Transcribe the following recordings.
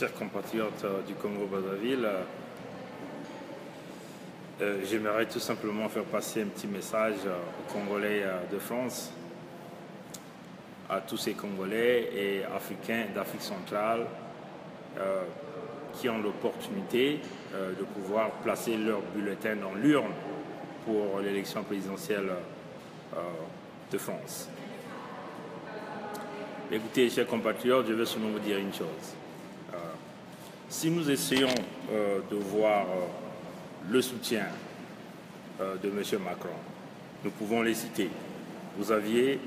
chers compatriotes du Congo-Brazzaville, j'aimerais tout simplement faire passer un petit message aux Congolais de France, à tous ces Congolais et Africains d'Afrique centrale qui ont l'opportunité de pouvoir placer leur bulletin dans l'urne pour l'élection présidentielle de France. Écoutez, chers compatriotes, je veux seulement vous dire une chose. Si nous essayons de voir le soutien de M. Macron, nous pouvons les citer. Vous aviez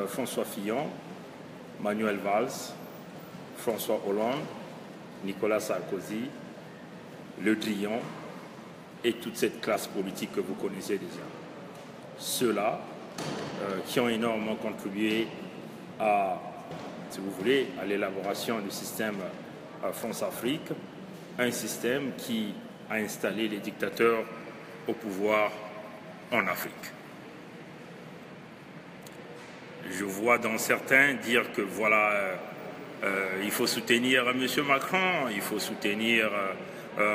François Fillon, Manuel Valls, François Hollande, Nicolas Sarkozy, Le Drian et toute cette classe politique que vous connaissez déjà. Ceux-là qui ont énormément contribué à, si vous voulez, à l'élaboration du système France-Afrique, un système qui a installé les dictateurs au pouvoir en Afrique. Je vois dans certains dire que voilà, il faut soutenir M. Macron, il faut soutenir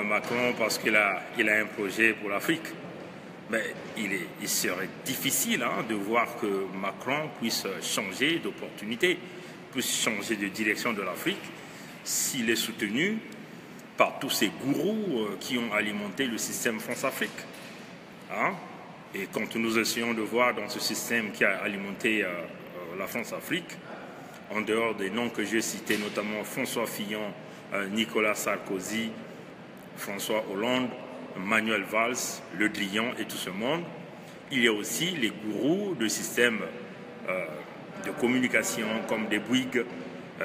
Macron parce qu'il a un projet pour l'Afrique. Mais il serait difficile de voir que Macron puisse changer d'opportunité, puisse changer de direction de l'Afrique s'il est soutenu par tous ces gourous qui ont alimenté le système France-Afrique. Et quand nous essayons de voir dans ce système qui a alimenté la France-Afrique, en dehors des noms que j'ai cités, notamment François Fillon, Nicolas Sarkozy, François Hollande, Manuel Valls, Le Drian et tout ce monde, il y a aussi les gourous de systèmes de communication comme des Bouygues,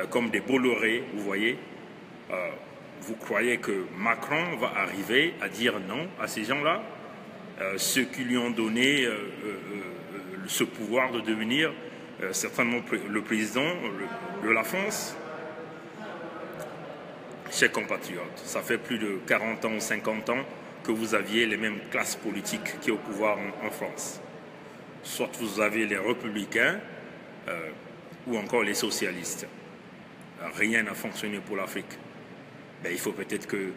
comme des Bolloré, vous voyez. Vous croyez que Macron va arriver à dire non à ces gens-là, ceux qui lui ont donné ce pouvoir de devenir certainement le président de la France? Chers compatriotes, ça fait plus de 40 ans ou 50 ans que vous aviez les mêmes classes politiques qui sont au pouvoir en France. Soit vous avez les républicains ou encore les socialistes. Rien n'a fonctionné pour l'Afrique. Ben, il faut peut-être que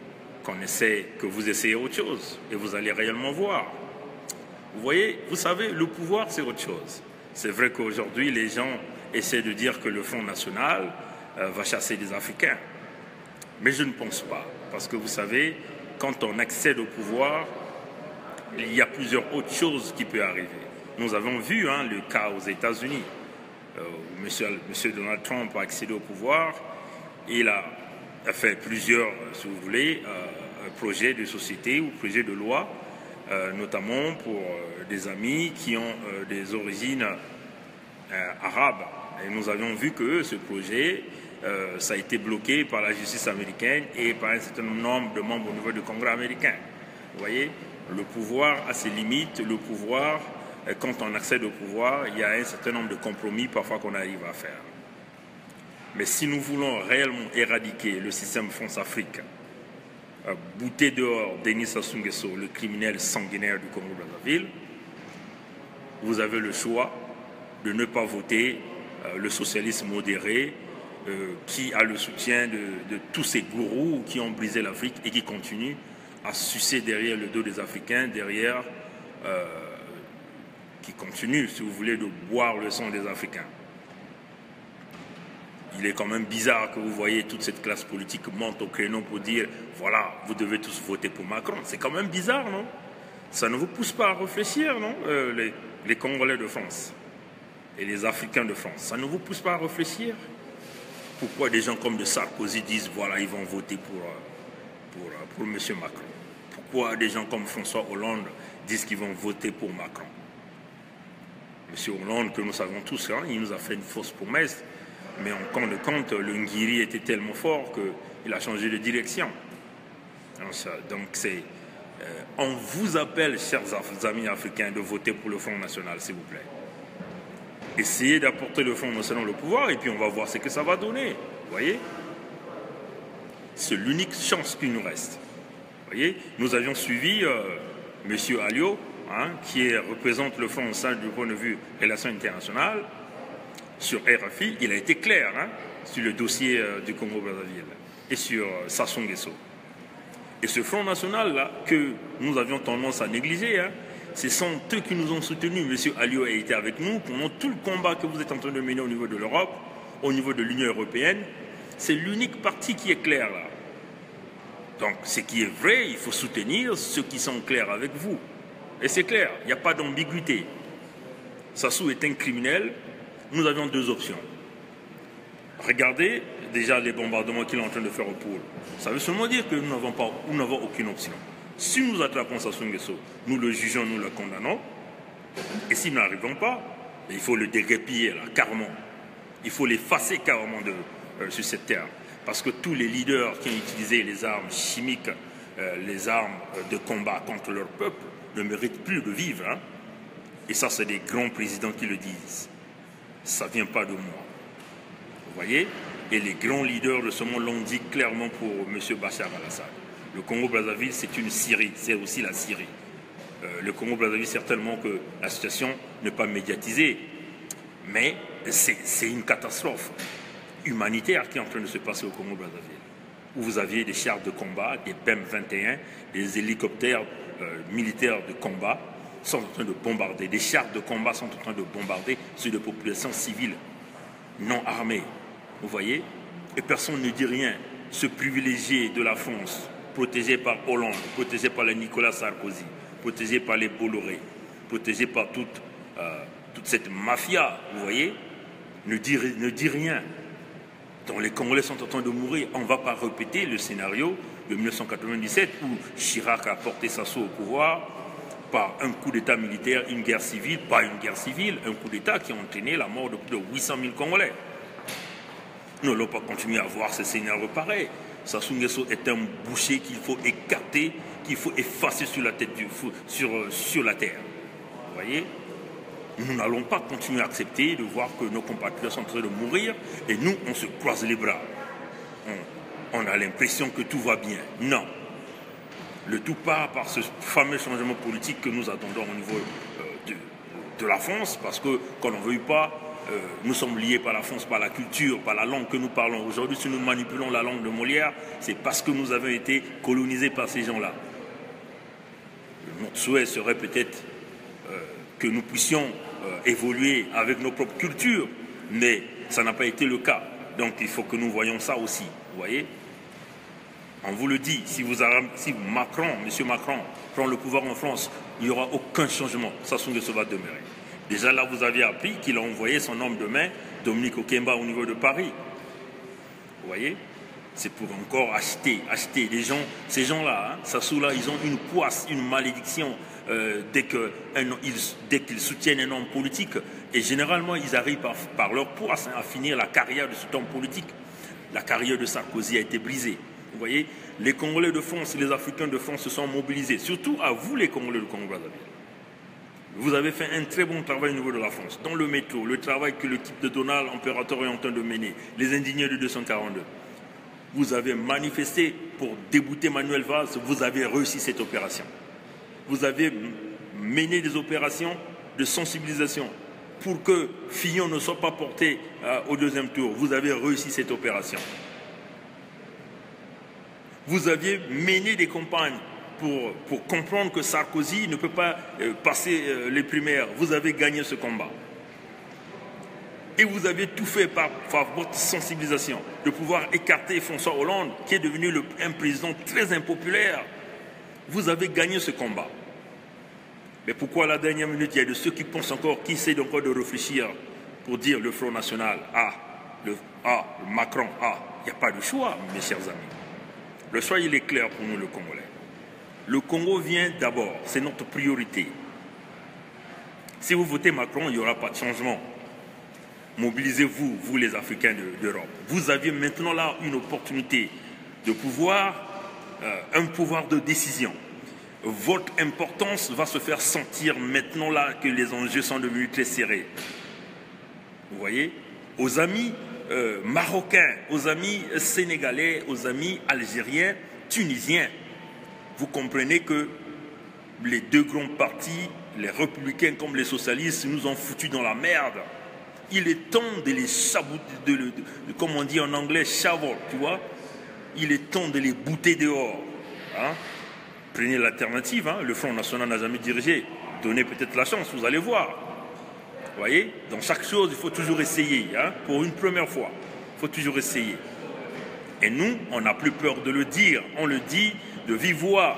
vous essayez autre chose et vous allez réellement voir. Vous voyez, vous savez, le pouvoir c'est autre chose. C'est vrai qu'aujourd'hui les gens essaient de dire que le Front National va chasser des Africains. Mais je ne pense pas, parce que vous savez, quand on accède au pouvoir, il y a plusieurs autres choses qui peuvent arriver. Nous avons vu le cas aux États-Unis. Monsieur Donald Trump a accédé au pouvoir, il a fait plusieurs, si vous voulez, projets de société ou projets de loi, notamment pour des amis qui ont des origines arabes. Et nous avions vu que ce projet, ça a été bloqué par la justice américaine et par un certain nombre de membres au niveau du Congrès américain. Vous voyez, le pouvoir a ses limites, le pouvoir, quand on accède au pouvoir, il y a un certain nombre de compromis parfois qu'on arrive à faire. Mais si nous voulons réellement éradiquer le système France-Afrique, bouter dehors Denis Sassou Nguesso, le criminel sanguinaire du Congo-Brazzaville, vous avez le choix de ne pas voter le socialisme modéré qui a le soutien de tous ces gourous qui ont brisé l'Afrique et qui continuent à sucer derrière le dos des Africains, qui continuent, si vous voulez, de boire le sang des Africains. Il est quand même bizarre que vous voyez toute cette classe politique monte au créneau pour dire « voilà, vous devez tous voter pour Macron ». C'est quand même bizarre, non? Ça ne vous pousse pas à réfléchir, non, les Congolais de France et les Africains de France, ça ne vous pousse pas à réfléchir? Pourquoi des gens comme de Sarkozy disent voilà, ils vont voter pour M. Macron? Pourquoi des gens comme François Hollande disent qu'ils vont voter pour Macron? M. Hollande, que nous savons tous, il nous a fait une fausse promesse, mais en compte de compte, le Ngiri était tellement fort qu'il a changé de direction. Donc on vous appelle, chers amis africains, de voter pour le Front National, s'il vous plaît. Essayez d'apporter le Front National au pouvoir et puis on va voir ce que ça va donner. Vous voyez? C'est l'unique chance qu'il nous reste. Vous voyez? Nous avions suivi M. Alliot, qui représente le Front National du point de vue relations internationales. Sur RFI, il a été clair sur le dossier du Congo-Brazzaville. et sur Sassou Nguesso. Et ce Front National-là, que nous avions tendance à négliger, hein, ce sont eux qui nous ont soutenus. M. Alliot a été avec nous pendant tout le combat que vous êtes en train de mener au niveau de l'Europe, au niveau de l'Union européenne. C'est l'unique parti qui est clair là. Donc, ce qui est vrai, il faut soutenir ceux qui sont clairs avec vous. Et c'est clair, il n'y a pas d'ambiguïté. Sassou est un criminel. Nous avions deux options. Regardez déjà les bombardements qu'il est en train de faire au pôle. Ça veut seulement dire que nous n'avons aucune option. Si nous attrapons Sassou Nguesso, nous le jugeons, nous le condamnons. Et si nous n'arrivons pas, il faut le déguerpiller là, carrément. Il faut l'effacer carrément sur cette terre. Parce que tous les leaders qui ont utilisé les armes chimiques, les armes de combat contre leur peuple, ne méritent plus de vivre. Hein. Et ça, c'est des grands présidents qui le disent. Ça ne vient pas de moi. Vous voyez? Et les grands leaders de ce monde l'ont dit clairement pour M. Bachar al-Assad. Le Congo-Brazzaville, c'est une Syrie, c'est aussi la Syrie. Le Congo-Brazzaville, certainement que la situation n'est pas médiatisée, mais c'est une catastrophe humanitaire qui est en train de se passer au Congo-Brazzaville, où vous aviez des chars de combat, des BEM 21, des hélicoptères militaires de combat sont en train de bombarder, des chars de combat sont en train de bombarder sur des populations civiles non armées. Vous voyez? Et personne ne dit rien. Ce privilégié de la France, protégé par Hollande, protégé par les Nicolas Sarkozy, protégé par les Bolloré, protégé par toute cette mafia, vous voyez, ne dit rien. Donc les Congolais sont en train de mourir. On ne va pas répéter le scénario de 1997 où Chirac a porté Sassou au pouvoir par un coup d'État militaire, une guerre civile, pas une guerre civile, un coup d'État qui a entraîné la mort de plus de 800 000 Congolais. Nous n'allons pas continuer à voir ce scénario pareil. Sassou Nguesso est un boucher qu'il faut écarter, qu'il faut effacer sur la tête sur la terre. Vous voyez? Nous n'allons pas continuer à accepter de voir que nos compatriotes sont en train de mourir et nous, on se croise les bras. On a l'impression que tout va bien. Non. Le tout part par ce fameux changement politique que nous attendons au niveau de la France, parce que, quand on ne veuille pas, nous sommes liés par la France, par la culture, par la langue que nous parlons. Aujourd'hui, si nous manipulons la langue de Molière, c'est parce que nous avons été colonisés par ces gens-là. Notre souhait serait peut-être que nous puissions évoluer avec nos propres cultures, mais ça n'a pas été le cas. Donc il faut que nous voyions ça aussi, vous voyez. On vous le dit, si Macron, M. Macron, prend le pouvoir en France, il n'y aura aucun changement. Sassou Nguesso va demeurer. Déjà là, vous aviez appris qu'il a envoyé son homme de main, Dominique Okemba, au niveau de Paris. Vous voyez? C'est pour encore acheter des gens. Ces gens-là, hein, Sassou-là, ils ont une poisse, une malédiction dès qu'ils soutiennent un homme politique. Et généralement, ils arrivent par leur poisse à finir la carrière de cet homme politique. La carrière de Sarkozy a été brisée. Vous voyez, les Congolais de France, les Africains de France se sont mobilisés. Surtout à vous, les Congolais de Congo-Brazzaville. Vous avez fait un très bon travail au niveau de la France. Dans le métro, le travail que l'équipe de Donald, Impérator, est en train de mener, les indignés de 242. Vous avez manifesté pour débouter Manuel Valls, vous avez réussi cette opération. Vous avez mené des opérations de sensibilisation pour que Fillon ne soit pas porté au deuxième tour. Vous avez réussi cette opération. Vous aviez mené des campagnes pour comprendre que Sarkozy ne peut pas passer les primaires. Vous avez gagné ce combat. Et vous avez tout fait par votre sensibilisation, de pouvoir écarter François Hollande, qui est devenu un président très impopulaire. Vous avez gagné ce combat. Mais pourquoi à la dernière minute, il y a de ceux qui pensent encore, qui essaient encore de réfléchir pour dire le Front National, Macron, il n'y a pas de choix, mes chers amis. Le choix, il est clair pour nous, le Congolais. Le Congo vient d'abord, c'est notre priorité. Si vous votez Macron, il n'y aura pas de changement. Mobilisez-vous, vous les Africains d'Europe. Vous avez maintenant là une opportunité de un pouvoir de décision. Votre importance va se faire sentir maintenant là que les enjeux sont devenus très serrés. Vous voyez, aux amis marocains, aux amis sénégalais, aux amis algériens, tunisiens, vous comprenez que les deux grands partis, les républicains comme les socialistes, nous ont foutus dans la merde. Il est temps de les chabouter, comme on dit en anglais, shovel, tu vois. il est temps de les bouter dehors. Hein? Prenez l'alternative, hein? Le Front National n'a jamais dirigé. Donnez peut-être la chance, vous allez voir. Vous voyez, dans chaque chose, il faut toujours essayer. Hein? Pour une première fois, il faut toujours essayer. Et nous, on n'a plus peur de le dire. On le dit de vive voix.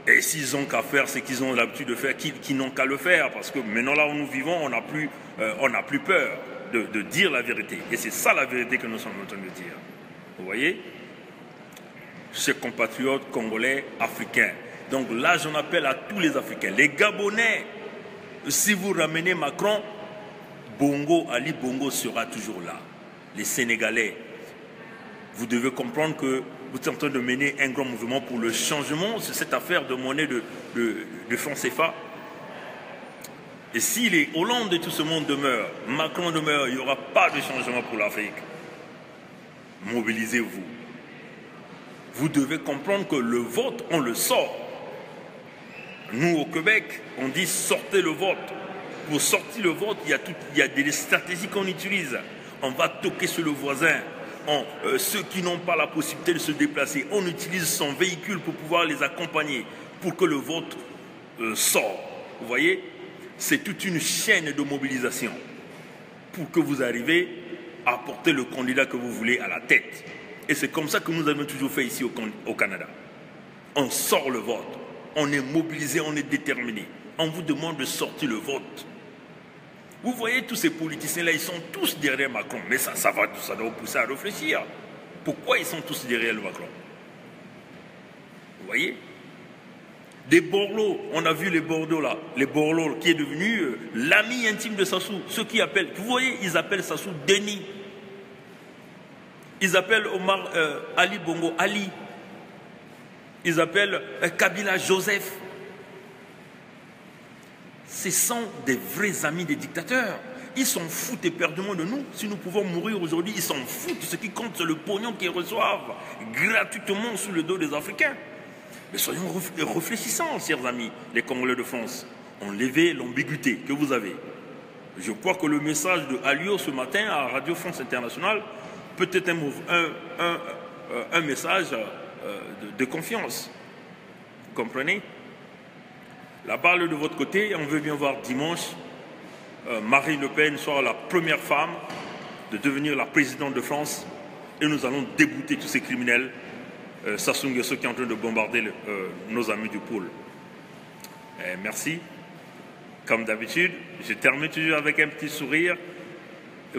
Et s'ils ont qu'à faire ce qu'ils ont l'habitude de faire, qu'ils n'ont qu'à le faire. Parce que maintenant, là où nous vivons, on n'a plus peur de dire la vérité. Et c'est ça la vérité que nous sommes en train de dire. Vous voyez? Chers compatriotes congolais, africains. Donc là, j'en appelle à tous les Africains. Les Gabonais, si vous ramenez Macron, Ali Bongo sera toujours là. Les Sénégalais, vous devez comprendre que vous êtes en train de mener un grand mouvement pour le changement sur cette affaire de monnaie de franc CFA. Et si les Hollande et tout ce monde demeurent, Macron demeure, il n'y aura pas de changement pour l'Afrique. Mobilisez-vous. Vous devez comprendre que le vote, on le sort. Nous, au Québec, on dit sortez le vote. Pour sortir le vote, il y a des stratégies qu'on utilise. On va toquer sur le voisin. Ceux qui n'ont pas la possibilité de se déplacer, on utilise son véhicule pour pouvoir les accompagner, pour que le vote sorte. Vous voyez, c'est toute une chaîne de mobilisation pour que vous arriviez à porter le candidat que vous voulez à la tête. Et c'est comme ça que nous avons toujours fait ici au Canada. On sort le vote, on est mobilisé, on est déterminé. On vous demande de sortir le vote. Vous voyez, tous ces politiciens-là, ils sont tous derrière Macron. Mais ça doit vous pousser à réfléchir. Pourquoi ils sont tous derrière le Macron? Vous voyez? Des Borloo, on a vu les Bordeaux là. Les Borloo qui est devenu l'ami intime de Sassou. Ceux qui appellent, vous voyez, ils appellent Sassou Denis. Ils appellent Omar Ali Bongo Ali. Ils appellent Kabila Joseph. Ce sont des vrais amis des dictateurs. Ils s'en foutent éperdument de nous. Si nous pouvons mourir aujourd'hui, ils s'en foutent. Ce qui compte, c'est le pognon qu'ils reçoivent gratuitement sous le dos des Africains. Mais soyons réfléchissants, chers amis, les Congolais de France. Enlevez l'ambiguïté que vous avez. Je crois que le message de Alio ce matin à Radio France Internationale peut être un message de confiance. Vous comprenez? La balle de votre côté, on veut bien voir dimanche Marine Le Pen soit la première femme de devenir la présidente de France et nous allons débouter tous ces criminels, Sassou Nguesso qui est en train de bombarder nos amis du pôle. Merci. Comme d'habitude, je termine toujours avec un petit sourire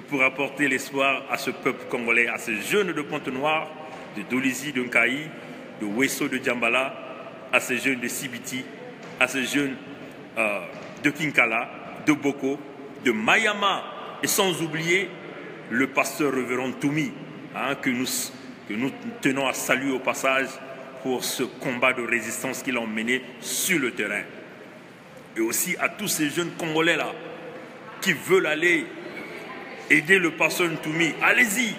pour apporter l'espoir à ce peuple congolais, à ces jeunes de Pointe-Noire, de Dolisie, de Nkaï, de Wesso, de Djambala, à ces jeunes de Sibiti, à ces jeunes de Kinkala, de Boko, de Mayama, et sans oublier le pasteur révérend Toumi, hein, que nous tenons à saluer au passage pour ce combat de résistance qu'il a mené sur le terrain. Et aussi à tous ces jeunes Congolais-là qui veulent aller aider le pasteur Toumi. Allez-y,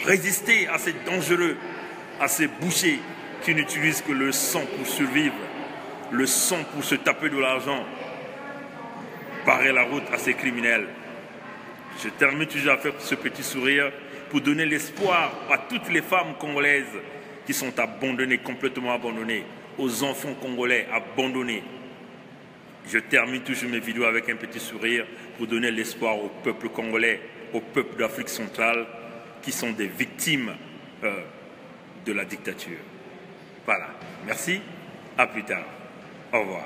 résistez à ces dangereux, à ces bouchers qui n'utilisent que le sang pour survivre, le sang pour se taper de l'argent. Barrer la route à ces criminels. Je termine toujours à faire ce petit sourire pour donner l'espoir à toutes les femmes congolaises qui sont abandonnées, complètement abandonnées, aux enfants congolais abandonnés. Je termine toujours mes vidéos avec un petit sourire pour donner l'espoir au peuple congolais, au peuple d'Afrique centrale qui sont des victimes de la dictature. Voilà. Merci. À plus tard. Au revoir.